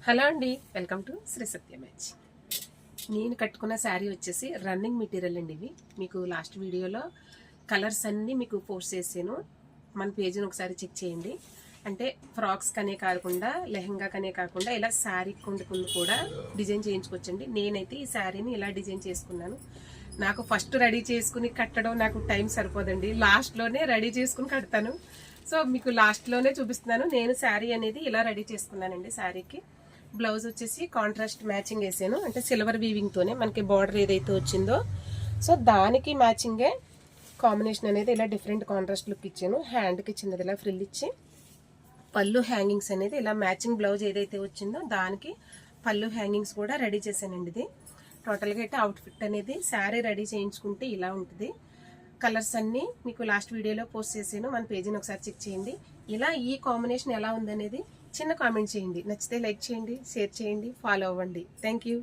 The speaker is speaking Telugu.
హలో అండి, welcome to Sri Satya match. నేను కట్టుకున్న శారీ వచ్చేసి రన్నింగ్ మెటీరియల్ అండి. ఇవి మీకు లాస్ట్ వీడియోలో కలర్స్ అన్నీ మీకు పోస్ట్ చేసాను. మన పేజీని ఒకసారి చెక్ చేయండి. అంటే ఫ్రాక్స్ కనే కాకుండా లెహంగా కనే కాకుండా ఇలా శారీ కొండుకుని కూడా డిజైన్ చేయించుకోవచ్చండి. నేనైతే ఈ శారీని ఇలా డిజైన్ చేసుకున్నాను. నాకు ఫస్ట్ రెడీ చేసుకుని కట్టడం నాకు టైం సరిపోదండి. లాస్ట్లోనే రెడీ చేసుకుని కడతాను. సో మీకు లాస్ట్లోనే చూపిస్తున్నాను. నేను శారీ అనేది ఇలా రెడీ చేసుకున్నానండి. శారీకి బ్లౌజ్ వచ్చేసి కాంట్రాస్ట్ మ్యాచింగ్ వేసాను. అంటే సిల్వర్ వీవింగ్తోనే మనకి బార్డర్ ఏదైతే వచ్చిందో సో దానికి మ్యాచింగే కాంబినేషన్ అనేది ఇలా డిఫరెంట్ కాంట్రాస్ట్ లుక్ ఇచ్చాను. హ్యాండ్కి చిన్నది ఇలా ఫ్రిల్ ఇచ్చి పళ్ళు హ్యాంగింగ్స్ అనేది ఇలా మ్యాచింగ్ బ్లౌజ్ ఏదైతే వచ్చిందో దానికి పళ్ళు హ్యాంగింగ్స్ కూడా రెడీ చేశానండి. ఇది టోటల్గా అయితే అవుట్ఫిట్ అనేది శారీ రెడీ చేయించుకుంటే ఇలా ఉంటుంది. కలర్స్ అన్నీ మీకు లాస్ట్ వీడియోలో పోస్ట్ చేసాను. మన పేజీని ఒకసారి చెక్ చేయండి. ఇలా ఈ కాంబినేషన్ ఎలా ఉందనేది చిన్న కామెంట్ చేయండి. నచ్చితే లైక్ చేయండి, షేర్ చేయండి, ఫాలో అవ్వండి. Thank you.